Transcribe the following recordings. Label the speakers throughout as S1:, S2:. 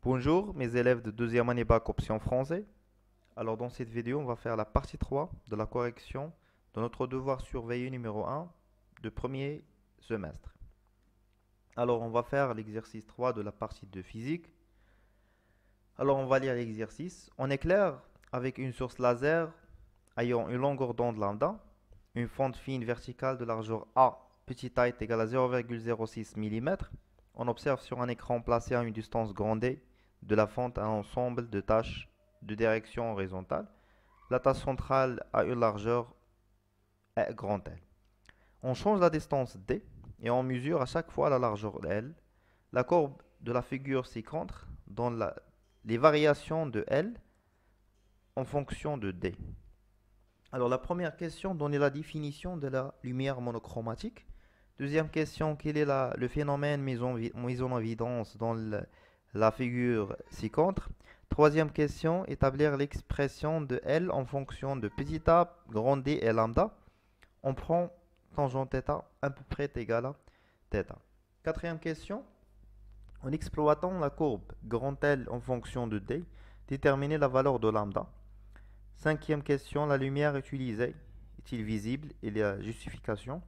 S1: Bonjour mes élèves de deuxième année bac option français. Alors dans cette vidéo, on va faire la partie 3 de la correction de notre devoir surveillé numéro 1 de premier semestre. Alors on va faire l'exercice 3 de la partie de physique. Alors on va lire l'exercice. On éclaire avec une source laser ayant une longueur d'onde lambda, une fente fine verticale de largeur A, petit a est égal à 0,06 mm. On observe sur un écran placé à une distance grande D de la fente un ensemble de tâches de direction horizontale. La tâche centrale a une largeur grand L. On change la distance D et on mesure à chaque fois la largeur L. La courbe de la figure ci-contre donne les variations de L en fonction de D. Alors la première question donne la définition de la lumière monochromatique. Deuxième question, quel est le phénomène mis en évidence dans la figure ci-contre. Troisième question, établir l'expression de L en fonction de petit a, grand D et lambda. On prend tangente θ à peu près égal à θ. Quatrième question, en exploitant la courbe grand L en fonction de D, déterminer la valeur de lambda. Cinquième question, la lumière utilisée est-il visible et la justification.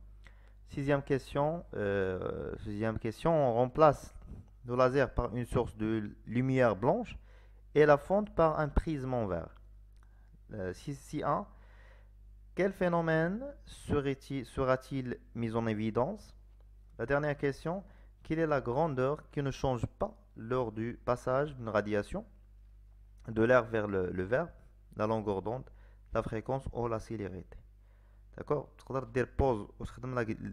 S1: Sixième question, on remplace le laser par une source de lumière blanche et la fonte par un prisme en verre. 6.1. Quel phénomène sera-t-il mis en évidence? La dernière question, quelle est la grandeur qui ne change pas lors du passage d'une radiation de l'air vers le verre, la longueur d'onde, la fréquence ou la célérité? D'accord? Tu peux dire pause ou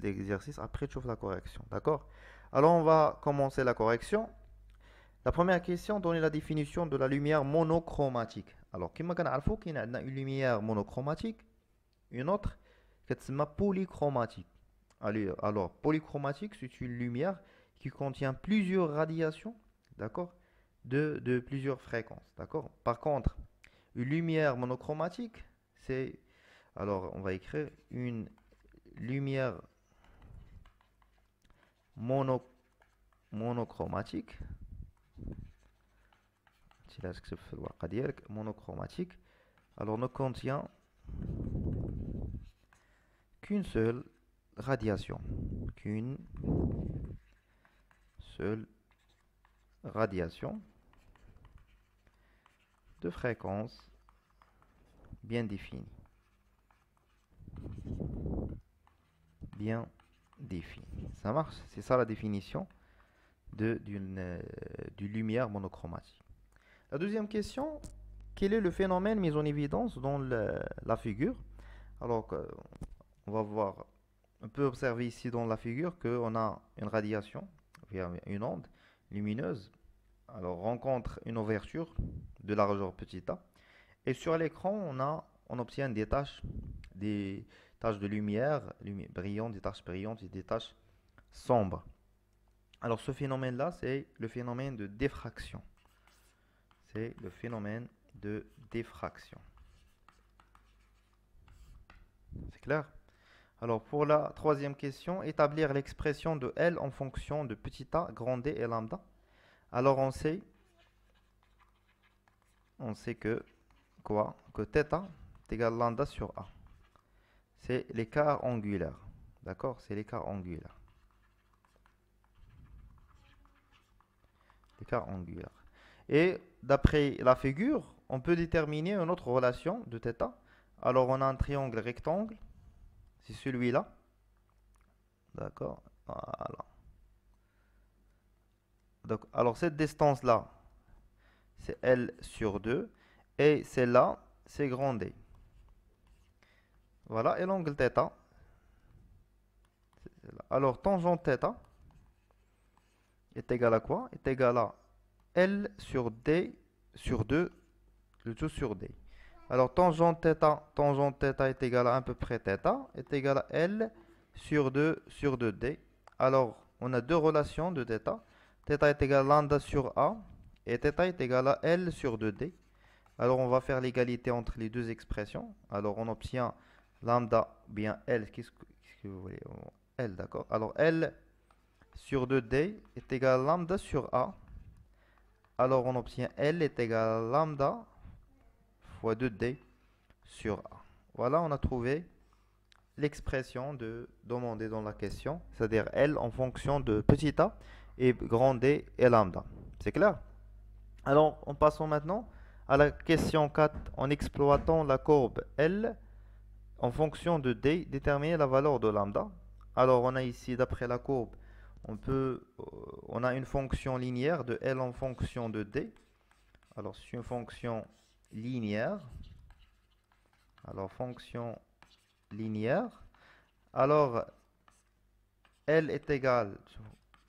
S1: l'exercice, après tu fais la correction. D'accord? Alors on va commencer la correction. La première question donne la définition de la lumière monochromatique. Alors, comme on sait qu'il y a une lumière monochromatique, une autre qui s'appelle polychromatique. Alors, polychromatique, c'est une lumière qui contient plusieurs radiations, d'accord, de plusieurs fréquences, d'accord. Par contre, une lumière monochromatique, c'est, alors on va écrire une lumière monochromatique. Monochromatique, alors ne contient qu'une seule radiation, de fréquence bien définie. Ça marche? C'est ça la définition d'une lumière monochromatique. La deuxième question, quel est le phénomène mis en évidence dans la figure? Alors, on va voir, on peut observer ici dans la figure qu'on a une radiation, une onde lumineuse. Alors, rencontre une ouverture de largeur petit a. Et sur l'écran, on obtient des taches de lumière brillantes, des taches brillantes et des taches sombres. Alors, ce phénomène-là, c'est le phénomène de diffraction. C'est le phénomène de diffraction. C'est clair? Alors, pour la troisième question, établir l'expression de L en fonction de petit a, grand D et lambda. Alors, on sait que quoi? Que θ est égal à lambda sur A. C'est l'écart angulaire. D'accord? C'est l'écart angulaire. L'écart angulaire. Et d'après la figure, on peut déterminer une autre relation de θ. Alors, on a un triangle rectangle. C'est celui-là. D'accord? Voilà. Donc, alors, cette distance-là, c'est L sur 2. Et celle-là, c'est grand D. Voilà. Et l'angle θ. Alors, tangente θ est égal à quoi? Est égal à L sur D sur 2, le tout sur D. Alors, tangente θ est égal à peu près θ, est égal à L sur 2 sur 2D. Alors, on a deux relations de θ. Θ est égal à lambda sur A et θ est égal à L sur 2D. Alors on va faire l'égalité entre les deux expressions. Alors on obtient lambda bien L. Qu'est-ce que vous voulez? L, d'accord. Alors L sur 2D est égal à lambda sur A. Alors on obtient L est égal à lambda fois 2D sur A. Voilà, on a trouvé l'expression demandée dans la question, c'est-à-dire L en fonction de petit a et grand D et lambda. C'est clair? Alors, en passant maintenant à la question 4, en exploitant la courbe L en fonction de D, déterminer la valeur de lambda. Alors, on a ici, d'après la courbe, on a une fonction linéaire de L en fonction de D. Alors, c'est une fonction linéaire. Alors, fonction linéaire. Alors, L est égal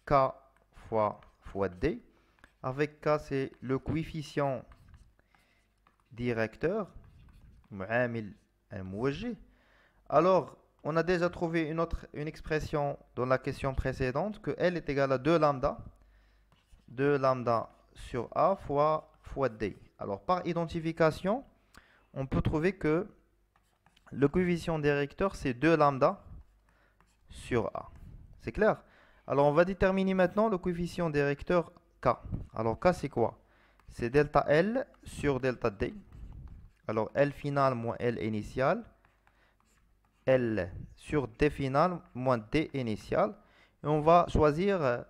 S1: à K fois D. Avec K, c'est le coefficient directeur. Alors, on a déjà trouvé une expression dans la question précédente que L est égal à 2 lambda. 2 lambda sur A fois D. Alors, par identification, on peut trouver que le coefficient directeur, c'est 2 lambda sur A. C'est clair? Alors, on va déterminer maintenant le coefficient directeur K. Alors, K, c'est quoi? C'est delta L sur delta D. Alors, L final moins L initial. L sur D final moins D initial. Et on va choisir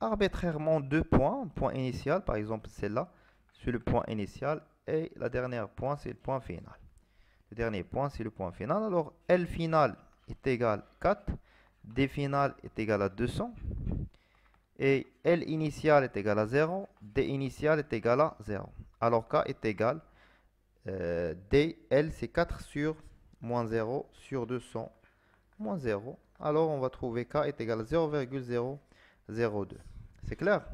S1: arbitrairement deux points. Un point initial, par exemple, celle-là, c'est le point initial. Et la dernière point, c'est le point final. Le dernier point, c'est le point final. Alors, L final est égal à 4. D final est égal à 200. Et L initial est égal à 0. D initial est égal à 0. Alors, K est égal D, L, c'est 4 sur moins 0 sur 200 moins 0. Alors, on va trouver K est égal à 0,002. C'est clair?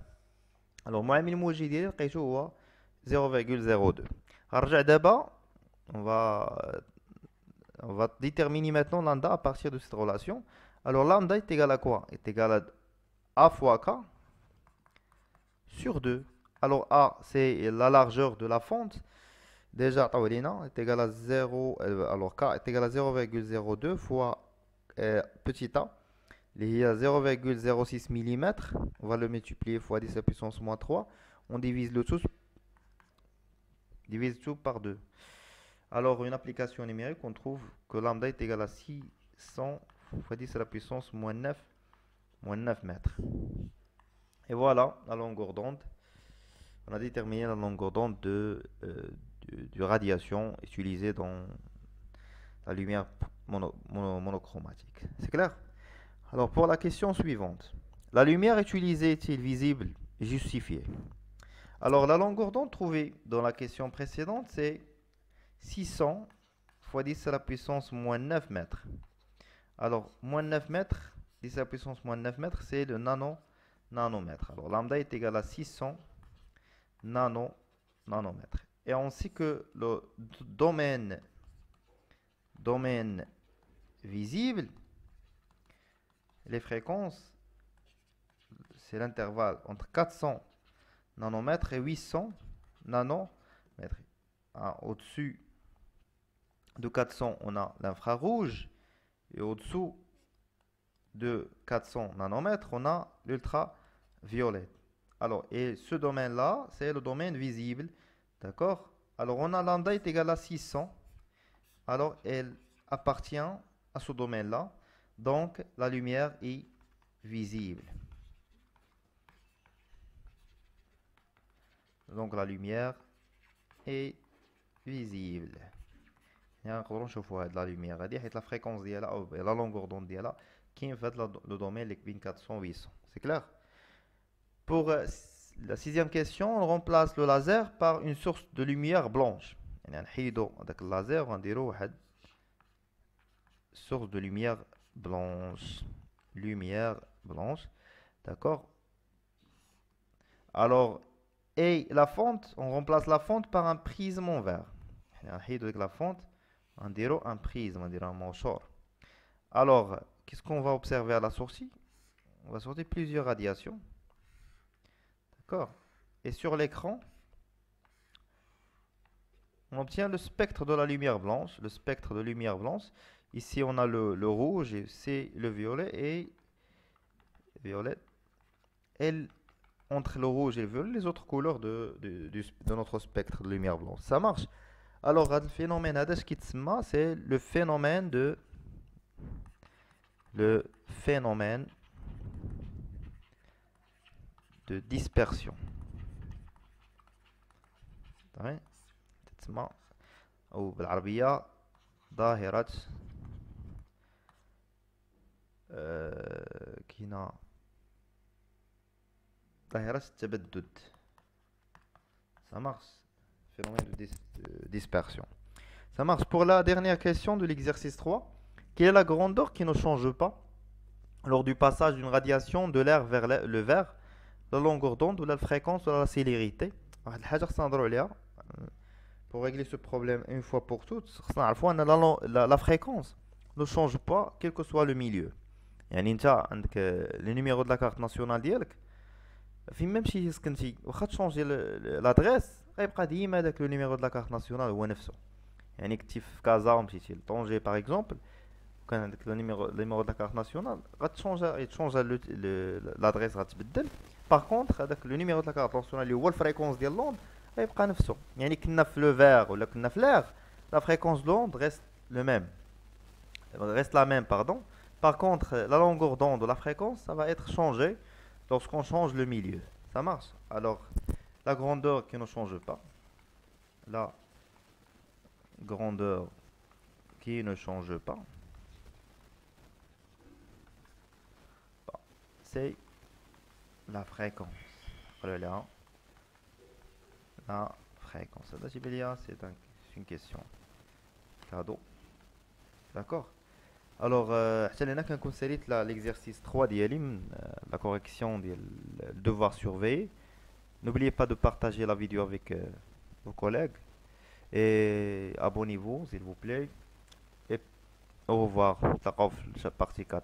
S1: Alors, moi, الموجي لقيته هو 0,02. هرجع دابا on va déterminer maintenant lambda à partir de cette relation. Alors, lambda est égal à quoi? Est égal à A fois K sur 2. Alors, A, c'est la largeur de la fente. Déjà, est égal à 0, alors K est égal à 0,02 fois petit a. Il y a 0,06 mm. On va le multiplier fois 10 à la puissance moins 3. On divise tout par 2. Alors, une application numérique, on trouve que lambda est égal à 600 fois 10 à la puissance moins 9 mètres. Et voilà la longueur d'onde. On a déterminé la longueur d'onde du radiation utilisée dans la lumière monochromatique. C'est clair? Alors pour la question suivante, la lumière utilisée est-elle visible et justifiée? Alors la longueur d'onde trouvée dans la question précédente, c'est 600 fois 10 à la puissance moins 9 mètres. Alors moins 9 mètres, 10 à la puissance moins 9 mètres, c'est le nanomètre. Alors lambda est égal à 600 nanomètres. Et on sait que le domaine visible, les fréquences, c'est l'intervalle entre 400 nanomètres et 800 nanomètres. Au-dessus de 400, on a l'infrarouge. Et au-dessous de 400 nanomètres, on a l'ultraviolet. Alors, et ce domaine-là, c'est le domaine visible. D'accord? Alors, on a lambda est égal à 600. Alors, elle appartient à ce domaine-là. Donc, la lumière est visible. Donc, la lumière est visible. نقدروا نشوفوا هاد لا لوميير هادي حيت لا فريكونس ديالها او لا لونغور دوند ديالها كاين في هاد لو دومين اللي بين 400 و 800. C'est clair? Pour la sixième question, on remplace le laser par une source de lumière blanche. يعني نحيدو هذاك اللازر ونديرو واحد source de lumière blanche. Lumière blanche. D'accord? Alors, et la fonte, on remplace la fonte par un prisme en verre. نحيدو ديك la fonte, on dirait un prisme, on dirait un manchor. Alors, qu'est-ce qu'on va observer à la sortie? On va sortir plusieurs radiations. D'accord? Et sur l'écran, On obtient le spectre de la lumière blanche. Le spectre de lumière blanche. Ici, on a le rouge, et c'est le violet. Et violet. Et entre le rouge et le violet, les autres couleurs de notre spectre de lumière blanche. Ça marche. Alors, le phénomène c'est le phénomène de dispersion. تمام تسمى أو بالعربية ظاهرة كينا ظاهرة التبدد. Ça marche. Phénomène de dispersion. Ça marche. Pour la dernière question de l'exercice 3. Quelle est la grandeur qui ne change pas lors du passage d'une radiation de l'air vers le vert, la longueur d'onde ou la fréquence ou la célérité. واحد الحاجة خصنا نهضروا عليها. Pour régler ce problème une fois pour toutes, خصنا نعرفوا أن la fréquence ne change pas quel que soit le milieu. يعني انت عندك le numéro de la carte nationale ديالك فين ما مشيتي سكنتي واخا تشونجي لادريس غيبقى ديما داك لو نيميرو دو لا كارت ناسيونال هو نفسه. يعني كنتي في كازا ومشيتي لطونجي باغ اكزومبل كان عندك لو نيميرو دو لا كارت ناسيونال غتشونجا لادريس غتبدل. باغ كونطخ هذاك لو نيميرو دو لا كارت ناسيونال اللي هو الفريكونس ديال لوند غيبقى نفسه. يعني كنا في لو فيغ ولا كنا في لير لا فريكونس لوند ريست لو ميم reste la même, pardon. Par contre, la longueur d'onde de la fréquence, ça va être changé lorsqu'on change le milieu. Ça marche? Alors, la grandeur qui ne change pas. La grandeur qui ne change pas. C'est la fréquence. Voilà. La fréquence. C'est une question. Cadeau. D'accord? Alors, حتى لهنا كنكون ساليت l'exercice 3 ديالي من la correction ديال le devoir surveillé. N'oubliez pas de partager la vidéo avec vos collègues et abonnez-vous s'il vous plaît et au revoir. نتلاقاو في partie 4.